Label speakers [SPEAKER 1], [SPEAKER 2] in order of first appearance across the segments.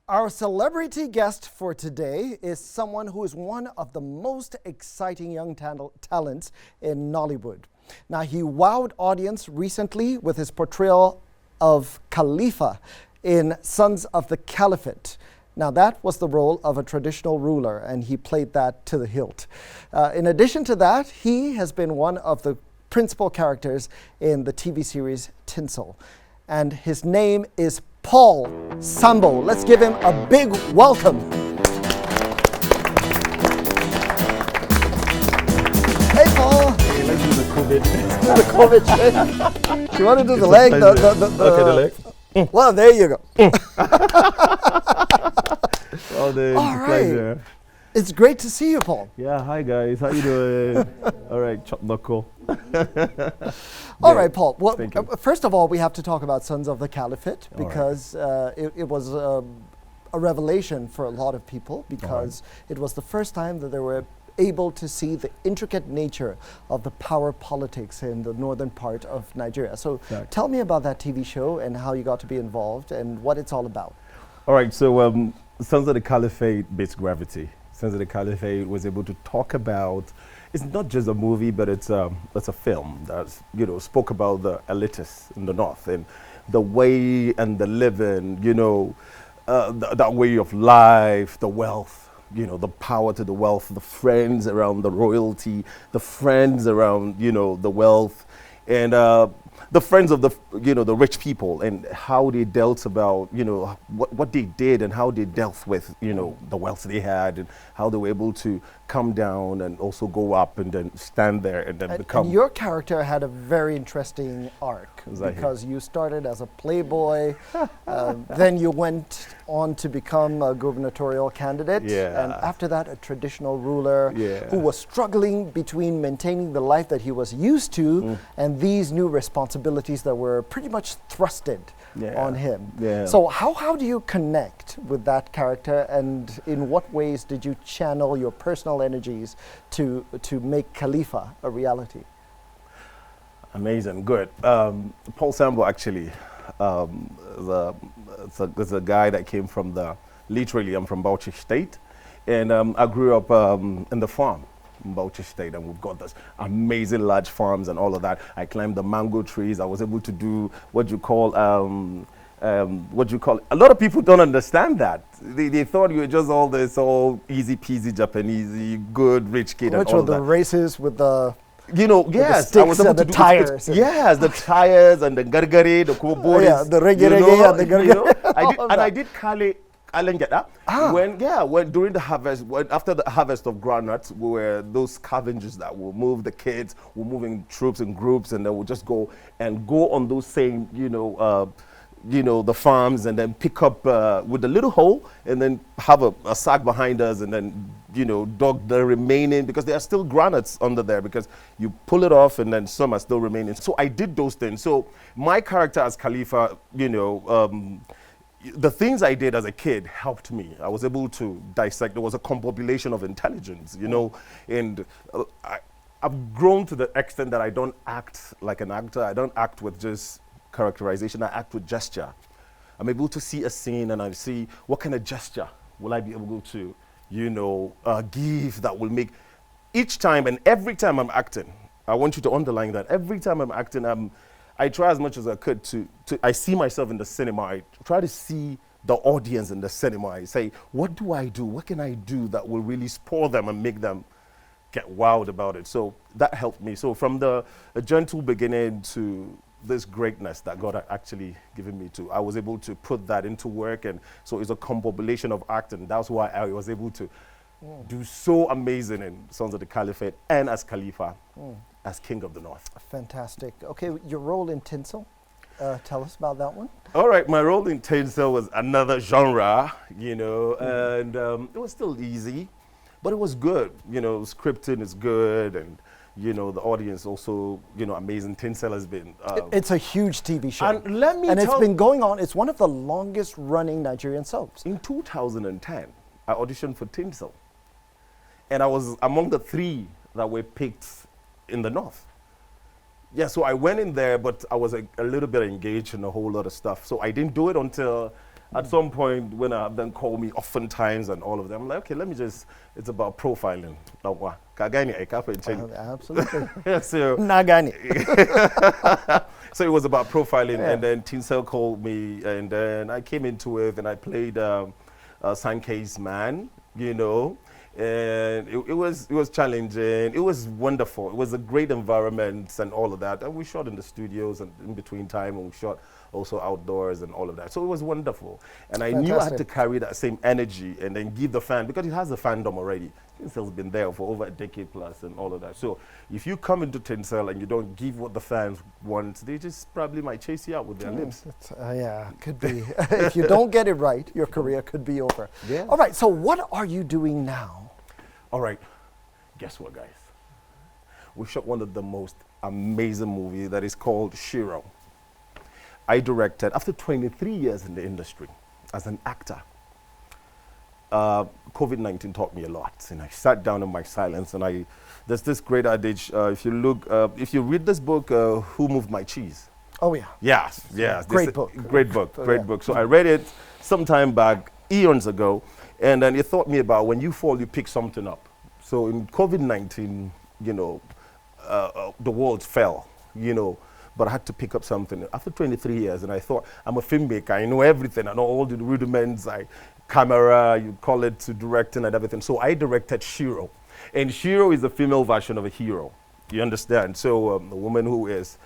[SPEAKER 1] Our celebrity guest for today is someone who is one of the most exciting young talents in Nollywood. Now, he wowed audience recently with his portrayal of Khalifa in Sons of the Caliphate. Now, that was the role of a traditional ruler, and he played that to the hilt. In addition to that, he has been one of the principal characters in the TV series Tinsel. And his name is Paul Sambo. Let's give him a big welcome. Hey, Paul.
[SPEAKER 2] Okay, let's do the COVID.
[SPEAKER 1] The COVID shit. You want to do the leg?
[SPEAKER 2] Okay, the leg.
[SPEAKER 1] Well, there you go.
[SPEAKER 2] All
[SPEAKER 1] right.
[SPEAKER 2] pleasure.
[SPEAKER 1] It's great to see you, Paul.
[SPEAKER 2] Yeah, hi guys. How you doing? All right, chop knuckle.
[SPEAKER 1] All right, Paul. Well,
[SPEAKER 2] Thank you.
[SPEAKER 1] first of all, we have to talk about Sons of the Caliphate because it was a revelation for a lot of people because it was the first time that they were able to see the intricate nature of the power politics in the northern part of Nigeria. So tell me about that TV show and how you got to be involved and what it's all about.
[SPEAKER 2] All right, so Sons of the Caliphate beats gravity. Sons of the Caliphate was able to talk about, it's not just a movie, but it's a film that spoke about the elitists in the north and the way and the living, that way of life, the wealth, the power to the wealth, the friends around the royalty, the friends around, the wealth, and the friends of the rich people and how they dealt about, what they did and how they dealt with, the wealth they had and how they were able to come down and also go up and then stand there and then become.
[SPEAKER 1] And your character had a very interesting arc because you started as a playboy, then you went on to become a gubernatorial candidate, and after that a traditional ruler who was struggling between maintaining the life that he was used to and these new responsibilities that were pretty much thrusted on him. So how do you connect with that character, and in what ways did you channel your personal energies to make Khalifa a reality?
[SPEAKER 2] Amazing, good. Paul Sambo actually is a guy that came from literally I'm from Bauchi State, and I grew up in the farm in Bauchi State, and we've got this amazing large farms and all of that. I climbed the mango trees. I was able to do what you call a lot of people don't understand that. They thought you were just all this all easy peasy Japanese good rich kid.
[SPEAKER 1] Which
[SPEAKER 2] and all
[SPEAKER 1] were the races with the
[SPEAKER 2] yes,
[SPEAKER 1] the sticks and the tires.
[SPEAKER 2] Yes, the tires and the gargari, the kuboris.
[SPEAKER 1] The reggae and the gargari.
[SPEAKER 2] I did Kali Alengeta when during the harvest, after the harvest of groundnuts, we were those scavengers that will move the kids, will move in troops and groups, and they will just go on those same the farms and then pick up with a little hole and then have a sack behind us and then dug the remaining, because there are still granites under there because you pull it off and then some are still remaining. So I did those things. So my character as Khalifa, the things I did as a kid helped me. I was able to dissect. There was a compilation of intelligence, and I've grown to the extent that I don't act like an actor. I don't act with just characterization. I act with gesture. I'm able to see a scene and I see what kind of gesture will I be able to, give that will make each time and every time I'm acting. I want you to underline that. Every time I'm acting, I try as much as I could to I see myself in the cinema. I try to see the audience in the cinema. I say, what do I do? What can I do that will really spoil them and make them get wowed about it? So that helped me. So from a gentle beginning to this greatness that God had actually given me to, I was able to put that into work, and so it's a compilation of acting. That's why I was able to do so amazing in Sons of the Caliphate and as Khalifa, as King of the North.
[SPEAKER 1] Fantastic. Okay, your role in Tinsel, tell us about that one.
[SPEAKER 2] All right, my role in Tinsel was another genre, and it was still easy, but it was good. Scripting is good, and the audience also, amazing. Tinsel has been...
[SPEAKER 1] it's a huge TV show.
[SPEAKER 2] And let me
[SPEAKER 1] it's been going on. It's one of the longest running Nigerian soaps.
[SPEAKER 2] In 2010, I auditioned for Tinsel. And I was among the 3 that were picked in the North. Yeah, so I went in there, but I was a little bit engaged in a whole lot of stuff. So I didn't do it until At some point, when I have them call me oftentimes and all of them, I'm like, okay, let me just, it's about profiling.
[SPEAKER 1] Absolutely.
[SPEAKER 2] So,
[SPEAKER 1] Nagani.
[SPEAKER 2] so it was about profiling,
[SPEAKER 1] Yeah.
[SPEAKER 2] and then Tinsel called me, and then I came into it, and I played Sankei's man, you know, and it was challenging. It was wonderful. It was a great environment and all of that. And we shot in the studios and in between time, and we shot also outdoors and all of that. So it was wonderful. And I knew I had to
[SPEAKER 1] Fantastic.
[SPEAKER 2] carry that same energy and then give the fan, because it has a fandom already. Tinsel's been there for over a decade plus and all of that. So if you come into Tinsel and you don't give what the fans want, they just probably might chase you out with their lips.
[SPEAKER 1] Yeah, could be. If you don't get it right, your career could be over.
[SPEAKER 2] Yeah.
[SPEAKER 1] All right, so what are you doing now?
[SPEAKER 2] All right, guess what, guys? We shot one of the most amazing movies that is called Shiro. I directed, after 23 years in the industry as an actor, COVID-19 taught me a lot, and I sat down in my silence, and there's this great adage, if you read this book, Who Moved My Cheese?
[SPEAKER 1] Oh, yeah.
[SPEAKER 2] Yes, yes.
[SPEAKER 1] Great book.
[SPEAKER 2] Great book, great
[SPEAKER 1] Yeah.
[SPEAKER 2] book. So I read it some time back, eons ago, and then it taught me about when you fall, you pick something up. So in COVID-19, you know, the world fell, you know, but I had to pick up something. After 23 years, and I thought, I'm a filmmaker, I know everything, I know all the rudiments, camera, you call it, to directing and everything. So I directed Shiro. And Shiro is the female version of a hero. You understand? So a woman who is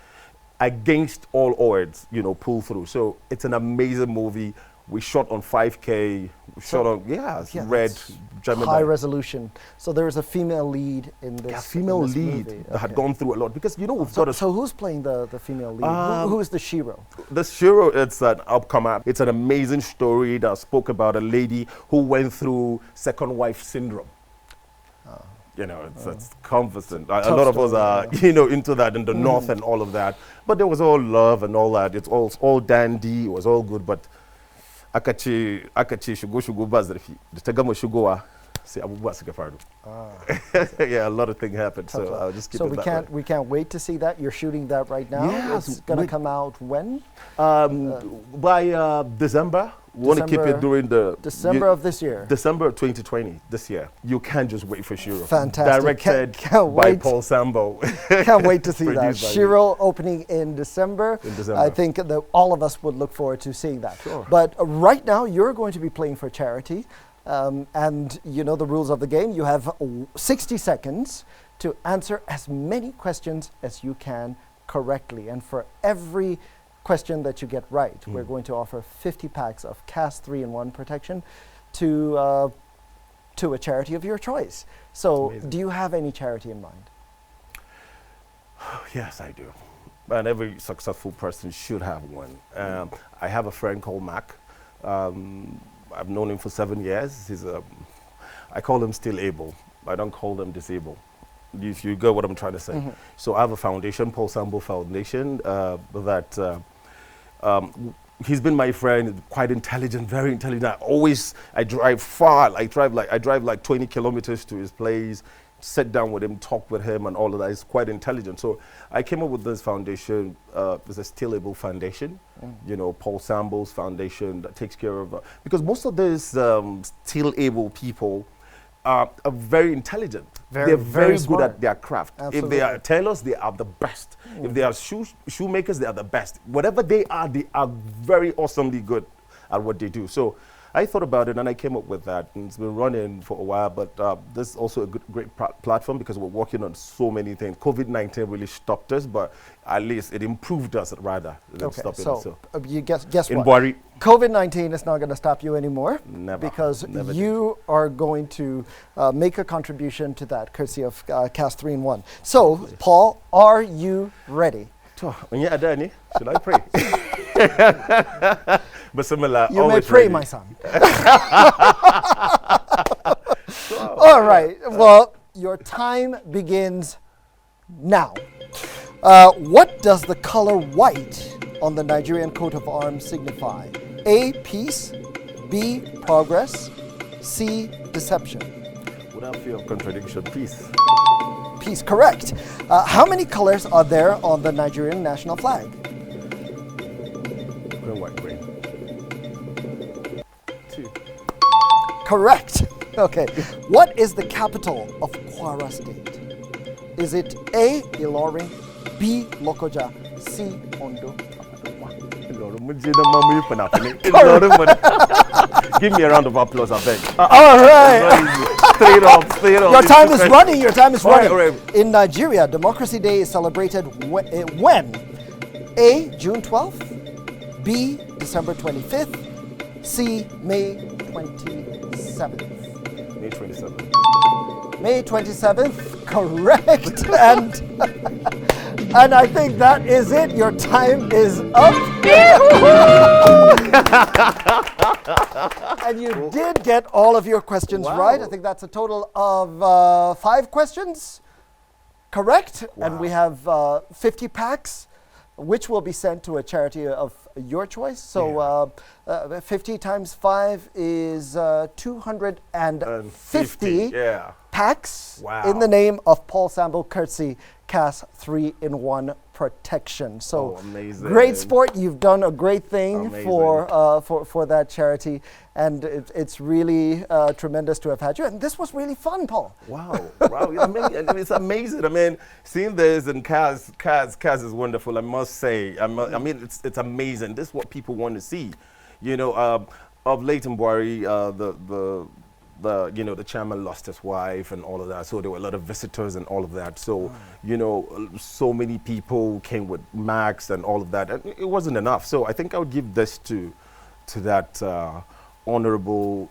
[SPEAKER 2] against all odds, you know, pull through. So it's an amazing movie. We shot on 5K, we shot on, red,
[SPEAKER 1] that's
[SPEAKER 2] Gemini.
[SPEAKER 1] high resolution. So there is a female lead in this.
[SPEAKER 2] Yeah, female
[SPEAKER 1] in this
[SPEAKER 2] lead
[SPEAKER 1] movie.
[SPEAKER 2] that had
[SPEAKER 1] Okay.
[SPEAKER 2] gone through a lot. Because, you know, we've got a
[SPEAKER 1] So who's playing the female lead? Who is the Shiro?
[SPEAKER 2] The Shiro, it's an upcomer. It's an amazing story that spoke about a lady who went through second wife syndrome. You know, it's conversant. A lot of us are, you know, into that in the north and all of that. But there was all love and all that. It's all dandy. It was all good. But akachi shugo bazarfi. The tagamo shugoa. See, abubuwa sigafardo. Yeah, a lot of things happened. So I'll just keep
[SPEAKER 1] So
[SPEAKER 2] it that way.
[SPEAKER 1] we can't wait to see that. You're shooting that right now.
[SPEAKER 2] Yes,
[SPEAKER 1] It's going to come out when?
[SPEAKER 2] By December. We want to keep it during the
[SPEAKER 1] December of this year.
[SPEAKER 2] December of 2020, this year. You can't just wait for Shiro.
[SPEAKER 1] Fantastic.
[SPEAKER 2] Directed
[SPEAKER 1] Can't
[SPEAKER 2] by
[SPEAKER 1] wait.
[SPEAKER 2] Paul Sambo.
[SPEAKER 1] Can't wait to see that.
[SPEAKER 2] Produced by me.
[SPEAKER 1] Shiro opening in December.
[SPEAKER 2] In December.
[SPEAKER 1] I think that all of us would look forward to seeing that.
[SPEAKER 2] Sure.
[SPEAKER 1] But right now, you're going to be playing for charity. And you know the rules of the game. You have 60 seconds to answer as many questions as you can correctly. And for every question that you get right, we're going to offer 50 packs of CAS 3-in-1 protection to a charity of your choice. So
[SPEAKER 2] Amazing.
[SPEAKER 1] do you have any charity in mind?
[SPEAKER 2] Yes, I do. And every successful person should have one. I have a friend called Mac. I've known him for 7 years. I call him still able. I don't call him disabled. If you get what I'm trying to say. So I have a foundation, Paul Sambo Foundation, he's been my friend, quite intelligent, very intelligent. I drive far. I drive like 20 kilometers to his place, sit down with him, talk with him and all of that. He's quite intelligent. So I came up with this foundation. It's a Still Able Foundation, you know, Paul Sambo's foundation that takes care of, because most of these still able people are very intelligent. They're very good
[SPEAKER 1] smart.
[SPEAKER 2] at their craft.
[SPEAKER 1] Absolutely.
[SPEAKER 2] If they are tailors, they are the best. If they are shoemakers, they are the best. Whatever they are very awesomely good at what they do. So I thought about it and I came up with that. And it's been running for a while, but this is also a great platform because we're working on so many things. COVID-19 really stopped us, but at least it improved us rather than stopping us.
[SPEAKER 1] So you guess what?
[SPEAKER 2] Buhari.
[SPEAKER 1] COVID-19 is not going to stop you anymore.
[SPEAKER 2] Never.
[SPEAKER 1] Because
[SPEAKER 2] Never
[SPEAKER 1] you are going to make a contribution to that, courtesy of CAS 3-in-1. So, Paul, are you ready?
[SPEAKER 2] Should I pray? Bismillah,
[SPEAKER 1] You may
[SPEAKER 2] always
[SPEAKER 1] pray,
[SPEAKER 2] ready.
[SPEAKER 1] my son. All right. Well, your time begins now. What does the color white on the Nigerian coat of arms signify? A, peace. B, progress. C, deception.
[SPEAKER 2] Without fear of contradiction, peace.
[SPEAKER 1] Peace, correct. How many colors are there on the Nigerian national flag?
[SPEAKER 2] Green, white, green.
[SPEAKER 1] Correct. Okay. What is the capital of Kwara State? Is it A, Ilorin, B, Lokoja, C, Ondo?
[SPEAKER 2] Give me a round of applause, I beg.
[SPEAKER 1] All right.
[SPEAKER 2] Straight up, straight up.
[SPEAKER 1] Your time is running. Your time is
[SPEAKER 2] All right,
[SPEAKER 1] running.
[SPEAKER 2] all right.
[SPEAKER 1] In Nigeria, Democracy Day is celebrated when? A, June 12th, B, December 25th, C, May 27th.
[SPEAKER 2] May 27th.
[SPEAKER 1] May 27th, correct. And I think that is it. Your time is up. And you did get all of your questions right. I think that's a total of 5 questions. Correct.
[SPEAKER 2] Wow.
[SPEAKER 1] And we have 50 packs, which will be sent to a charity of your choice. So 50 times 5 is 250 packs in the name of Paul Sambo, courtesy CAS 3-in-1 protection. So
[SPEAKER 2] amazing.
[SPEAKER 1] Great sport. You've done a great thing for that charity, and it's really tremendous to have had you. And this was really fun, Paul.
[SPEAKER 2] Wow, wow! I mean, it's amazing. I mean, seeing this and CAS is wonderful. I must say. I mean, it's amazing. This is what people want to see. You know, of late in Buhari, the chairman lost his wife and all of that, so there were a lot of visitors and all of that. So so many people came with Max and all of that, and it wasn't enough. So I think I would give this to that honorable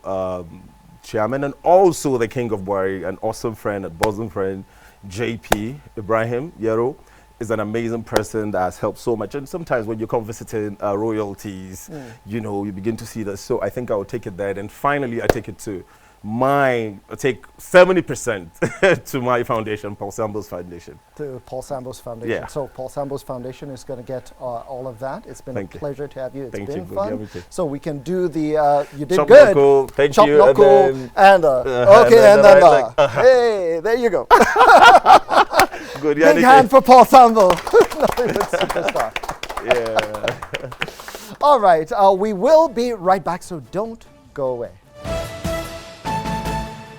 [SPEAKER 2] chairman, and also the king of Buhari, an awesome friend, a bosom friend, JP Ibrahim Yero. Is an amazing person that has helped so much. And sometimes when you come visiting royalties, you begin to see that. So I think I will take it there. And finally, I take it to I take 70% to my foundation, Paul Sambo's Foundation.
[SPEAKER 1] To Paul Sambo's Foundation.
[SPEAKER 2] Yeah.
[SPEAKER 1] So Paul Sambo's Foundation is going to get all of that. It's been a pleasure to have you. It's been
[SPEAKER 2] you.
[SPEAKER 1] fun. So we can do the, you did
[SPEAKER 2] Chop
[SPEAKER 1] good.
[SPEAKER 2] Knuckle, thank
[SPEAKER 1] Chop
[SPEAKER 2] you.
[SPEAKER 1] Knuckle and then hey, there you go.
[SPEAKER 2] Good.
[SPEAKER 1] Big hand for Paul Sambo. Nothing but superstar.
[SPEAKER 2] Yeah.
[SPEAKER 1] All right. We will be right back, so don't go away.